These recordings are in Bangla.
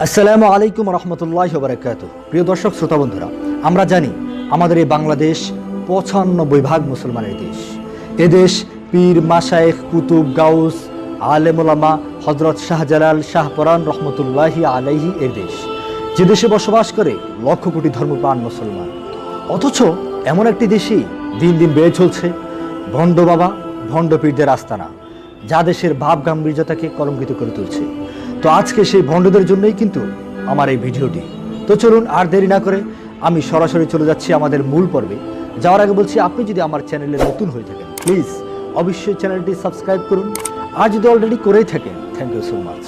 আসসালামু আলাইকুম রহমতুল্লাহি ওয়া বারাকাতুহু। প্রিয় দর্শক শ্রোতা বন্ধুরা, আমরা জানি আমাদের এই বাংলাদেশ ৯৫ ভাগ মুসলমানের দেশ। এদেশ পীর, মাশায়েখ, কুতুব, গাউস, আলেম ওলামা, হযরত শাহজালাল, শাহপরান রহমতুল্লাহি আলাইহি এর দেশ, যে দেশে বসবাস করে লক্ষ কোটি ধর্মপ্রাণ মুসলমান। অথচ এমন একটি দেশেই দিন দিন বেড়ে চলছে ভণ্ড বাবা, ভণ্ড পীরদের আস্তানা, যা দেশের ভাব গাম্ভীর্যতাকে কলঙ্কিত করে তুলছে। তো আজকে সেই ভণ্ডদের জন্যই কিন্তু আমার এই ভিডিওটি। তো চলুন আর দেরি না করে আমি সরাসরি চলে যাচ্ছি আমাদের মূল পর্বে। যাওয়ার আগে বলছি, আপনি যদি আমার চ্যানেলে নতুন হয়ে থাকেন প্লিজ অবশ্যই চ্যানেলটি সাবস্ক্রাইব করুন, আর যদি অলরেডি করেই থাকেন থ্যাংক ইউ সো মাচ।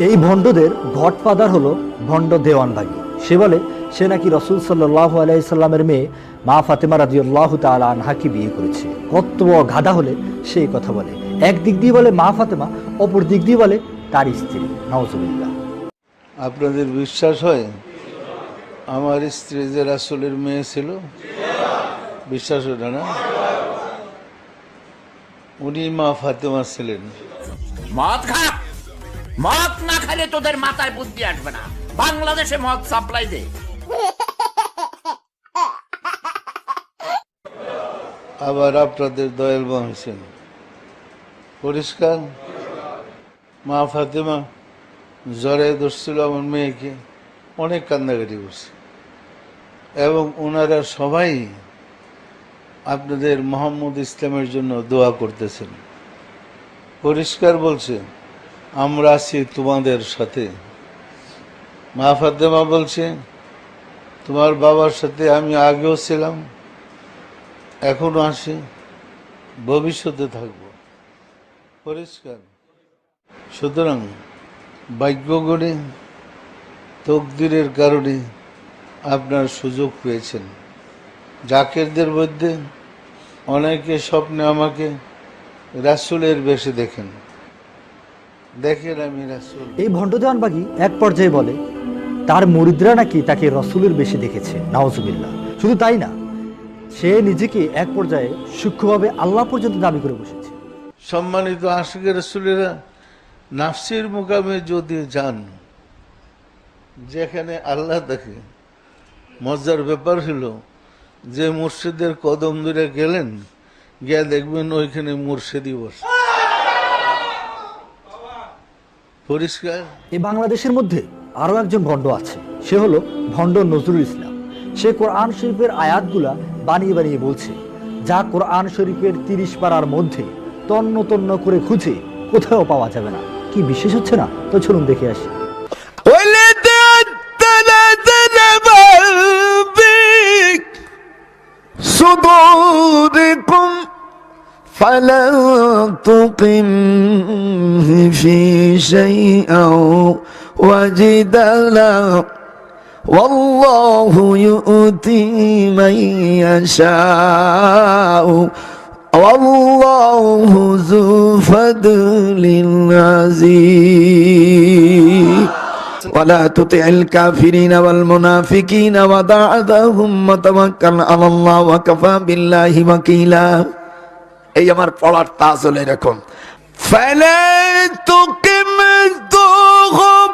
এই ভণ্ডদের গডফাদার হলো ভণ্ড দেওয়ানবাগী। সে বলে সে নাকি রাসূল সাল্লাল্লাহু আলাইহি সাল্লামের মেয়ে মা ফাতেমা রাদিয়াল্লাহু তাআলা আনহাকে বিয়ে করেছে। কত গাধা হলে সেই কথা বলে। এক দিক দিয়ে বলে মা ফাতেমা, অপর দিক দিয়ে বলে তার স্ত্রী। নাউজুবিল্লাহ। আপনাদের বিশ্বাস হয় আমার স্ত্রী যে রাসূলের মেয়ে ছিল? বিশ্বাস হয় না? উনি মা ফাতেমা ছিলেন। মদ খা, মদ না খেলে তোদের মাথায় বুদ্ধি আসবে না। বাংলাদেশে মদ সাপ্লাই দে। আবার আপনাদের দয়াল মা হোসেন পরিষ্কার। মা ফাতেমা জ্বরে ধরছিল আমার মেয়েকে, অনেক কান্নাকাটি করছে, এবং ওনারা সবাই আপনাদের মোহাম্মদ ইসলামের জন্য দোয়া করতেছেন। পরিষ্কার বলছে আমরা আছি তোমাদের সাথে। মা ফাতেমা বলছে তোমার বাবার সাথে আমি আগেও ছিলাম, এখনো আছি, ভবিষ্যতে থাকবো। পরিষ্কার। সুতরাং ভাগ্য গড়ে তকদিরের কারণে আপনার সুযোগ পেয়েছেন। জাকেরদের মধ্যে অনেকে স্বপ্নে আমাকে রাসূলের বেশে দেখেন আমি রাসূল। এই ভণ্ড দেওয়ানবাগী এক পর্যায়ে বলে তার মুরিদরা নাকি তাকে রাসূলের বেশে দেখেছে। নাউজুবিল্লাহ। শুধু তাই না, সে নিজেকে এক পর্যায়ে সূক্ষ্মভাবে আল্লাহ পর্যন্ত দাবি করে বসেছে। সম্মানিত আশিক রাসূলেরা নাফসির মুকামে যদি যান, যেখানে আল্লাহ দেখে, মজার ব্যাপার হলো যে মুর্শিদের কদম ধরে গেলেন, গিয়ে দেখবেন ওইখানে মুর্শিদই বসে। পরিষ্কার। এই বাংলাদেশের মধ্যে আরো একজন ভণ্ড আছে, সে হলো ভণ্ড নজরুল ইসলাম। সে কোরআন শরীফের আয়াতগুলা বানিয়ে বানিয়ে বলছে, যা কোরআন শরীফের 30 পারার মধ্যে তন্ন তন্ন করে খুঁজে কোথাও পাওয়া যাবে না। কি বিশেষ হচ্ছে না? তো চলুন দেখে আসি। فلا تقم في شيئا وجدلا والله يؤتي من يشاء والله ذو فضل عظيم ولا تطع الكافرين والمنافقين ودع ذاهم وتوكل على الله وكفى بالله وكيلا। এই আমার পড়ার তাজ হলো এরকম, فلا تقم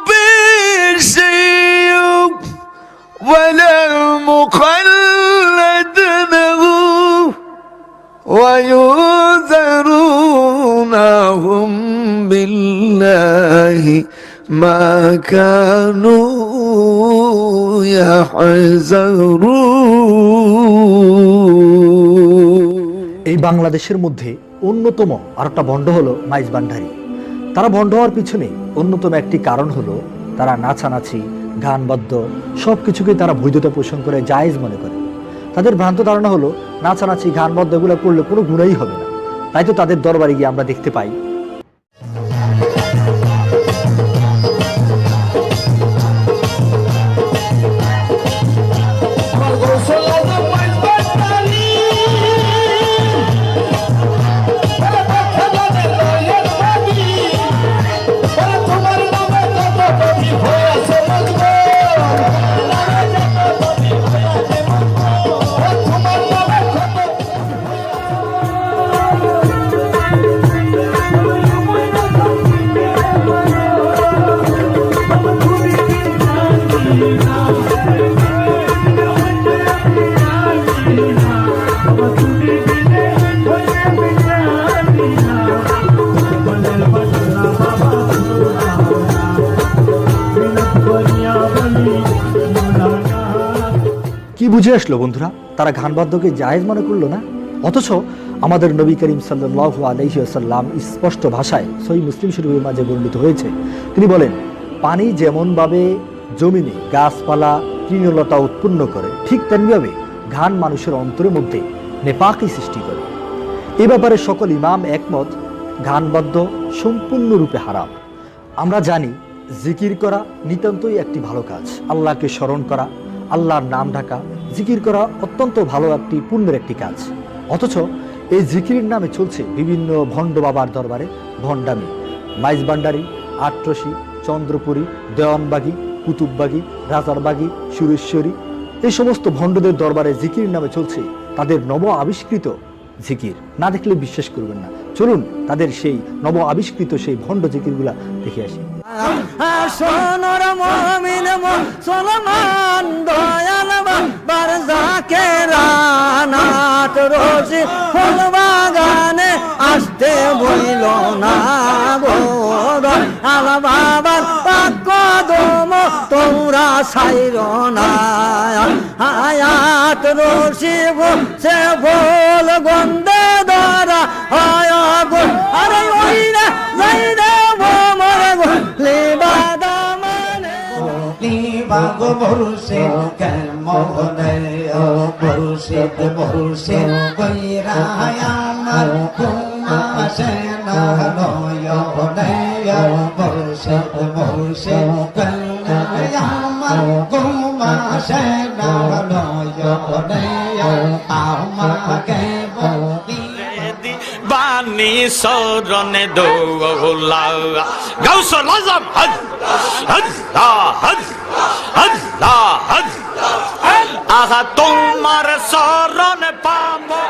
بالشيء ولا مخلدنه وينذرونهم بالله ما كانوا يحذرون। এই বাংলাদেশের মধ্যে অন্যতম আরেকটা ভণ্ড হলো মাইজ ভান্ডারী। তারা ভণ্ড হওয়ার পিছনে অন্যতম একটি কারণ হলো তারা নাচানাচি, গান বাদ্য সবকিছুকে তারা বৈধতা পোষণ করে, জায়েজ মনে করে। তাদের ভ্রান্ত ধারণা হলো নাচানাচি, গান বাদ্য এগুলো করলে কোনো গুনাহই হবে না। তাই তো তাদের দরবারে গিয়ে আমরা দেখতে পাই বুঝে আসলো বন্ধুরা? তারা গানবাদ্যকে জায়েজ মনে করলো না। অথচ আমাদের নবী করিম সাল্লাল্লাহু আলাইহি ওয়াসাল্লাম স্পষ্ট ভাষায় সহিহ মুসলিম শরীফের মাঝে বর্ণিত হয়েছে, তিনি বলেন, পানি যেমনভাবে জমিনে গাছপালা তৃণলতা উৎপন্ন করে, ঠিক তেমনিভাবে গান মানুষের অন্তরের মধ্যে নেপাকি সৃষ্টি করে। এ ব্যাপারে সকল ইমাম একমত, গানবাদ্য সম্পূর্ণরূপে হারাম। আমরা জানি জিকির করা নিতান্তই একটি ভালো কাজ। আল্লাহকে স্মরণ করা, আল্লাহর নাম ডাকা, জিকির করা অত্যন্ত ভালো একটি পুণ্যের একটি কাজ। অথচ এই জিকিরের নামে চলছে বিভিন্ন ভণ্ড বাবার দরবারে ভণ্ডামি। মাইজবান্ডারি, আট্রসি, চন্দ্রপুরী, দেওয়ানবাগি, কুতুববাগি, রাজারবাগি, সুরেশ্বরী, এই সমস্ত ভণ্ডদের দরবারে জিকির নামে চলছে তাদের নব আবিষ্কৃত জিকির। না দেখলে বিশ্বাস করবেন না। চলুন তাদের সেই নব আবিষ্কৃত সেই ভণ্ড জিকিরগুলা দেখে আসি। সোনর মুমিন মুসলমান দয়াল বাবার জাকেরানাত রোজি ফুল বাগানে আসতে বইল না গো, দয়াল বাবার পাক কদম তোমরা ছাইর না। আয়াত রশি সে ফুল গন্ধে ধরা হয় গো, আরে ওই রে যাই রে মোর গো লিবাদা মানে লিবাগ মুর্শিদ কেমনে মুর্শিদ মুর্শিদ কইরা আমার ঘুমাসে না নয়নে মুর্শিদ মুর্শিদ কইরা আমার ঘুমাসে না নয়নে আমাকে বাণী সরণে দৌলা গাউসুল আজম হজ আল্লাহ হজ আল্লাহ হজ আহা তোমার শরণ পাবো।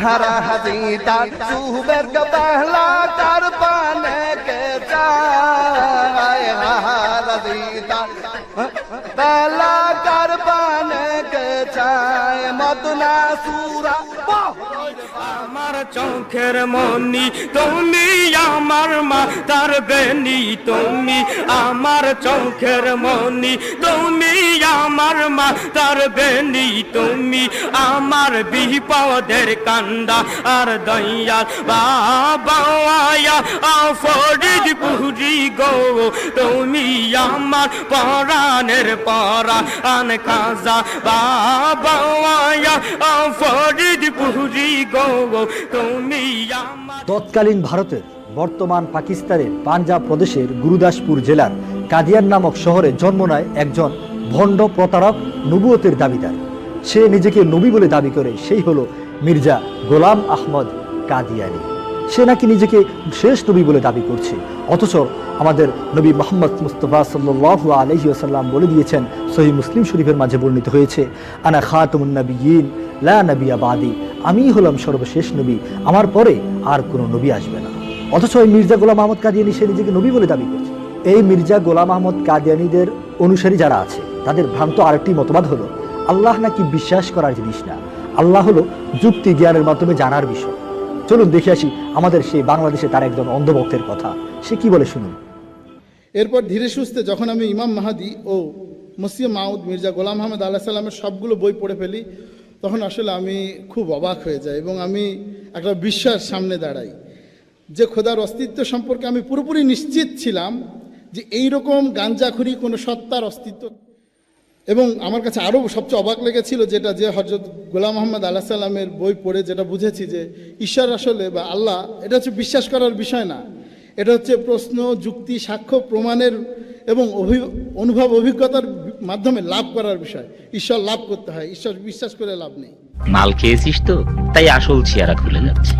हरा हसीता सुबह का पहला कर पाने के जाए, हरा सीता पहला कर पाने के जाए मदना सूरा। আমার চোখের মনি তুমি, আমার মাতার বেনি তুমি, আমার চোখের মনি তুমি, আমার মাতার বেনি তুমি, আমার বিপদের কান্দা আর দয়াল বাবা ফরিদ পুরি গো, তুমি আমার পরাণের পরাণ খাজা বাবা ফরিদ পুরি গো, তুমি আমার। তৎকালীন ভারতের বর্তমান পাকিস্তানের পাঞ্জাব প্রদেশের গুরুদাসপুর জেলার কাদিয়ান নামক শহরে জন্ম নেয় একজন ভণ্ড প্রতারক নবুয়তের দাবিদার। সে নিজেকে নবী বলে দাবি করে, সেই হলো মির্জা গোলাম আহমদ কাদিয়ানি। সে নাকি নিজেকে শেষ নবী বলে দাবি করছে। অথচ আমাদের নবী মুহাম্মদ মুস্তাফা সাল্লাল্লাহু আলাইহি ওয়াসাল্লাম বলে দিয়েছেন, সহিহ মুসলিম শরীফের মাঝে বর্ণিত হয়েছে, আনা খাতামুন নবিয়্যিন লা নবিয়্যা বাদি, আমি হলাম সর্বশেষ নবী, আমার পরে আর কোনো নবী আসবে না। অথচ এই মির্জা গোলাম আহমদ কাদিয়ানি সে নিজেকে নবী বলে দাবি করছে। এই মির্জা গোলাম আহমদ কাদিয়ানিদের অনুসারী যারা আছে তাদের ভ্রান্ত আরেকটি মতবাদ হলো, আল্লাহ নাকি বিশ্বাস করার জিনিস না, আল্লাহ হলো যুক্তি জ্ঞানের মাধ্যমে জানার বিষয়। চলুন দেখে আসি আমাদের সেই বাংলাদেশে তার একজন অন্ধভক্তের কথা, সে কি বলে শুনুন। এরপর ধীরে সুস্থে যখন আমি ইমাম মাহাদি ও মসিহ মাউদ মির্জা গোলাম আহমদ আলাইহিস সালামের সবগুলো বই পড়ে ফেলি, তখন আসলে আমি খুব অবাক হয়ে যাই এবং আমি একটা বিশ্বাস সামনে দাঁড়াই যে খোদার অস্তিত্ব সম্পর্কে আমি পুরোপুরি নিশ্চিত ছিলাম যে এইরকম গাঞ্জাখুরি কোনো সত্তার অস্তিত্ব। এবং আমার কাছে আরও সবচেয়ে অবাক লেগেছিল যেটা, যে হযরত গোলাম আহমদ আলাইহিস সালামের বই পড়ে যেটা বুঝেছি যে ঈশ্বর আসলে বা আল্লাহ এটা হচ্ছে বিশ্বাস করার বিষয় না, এটা হচ্ছে প্রশ্ন, যুক্তি, সাক্ষ্য, প্রমাণের এবং অনুভব অভিজ্ঞতার মাধ্যমে লাভ করার বিষয়। ঈশ্বর লাভ করতে হয়, ঈশ্বর বিশ্বাস করে লাভ নেই। মাল খেয়েছিস তো, তাই আসল চেহারা খুলে যাচ্ছে।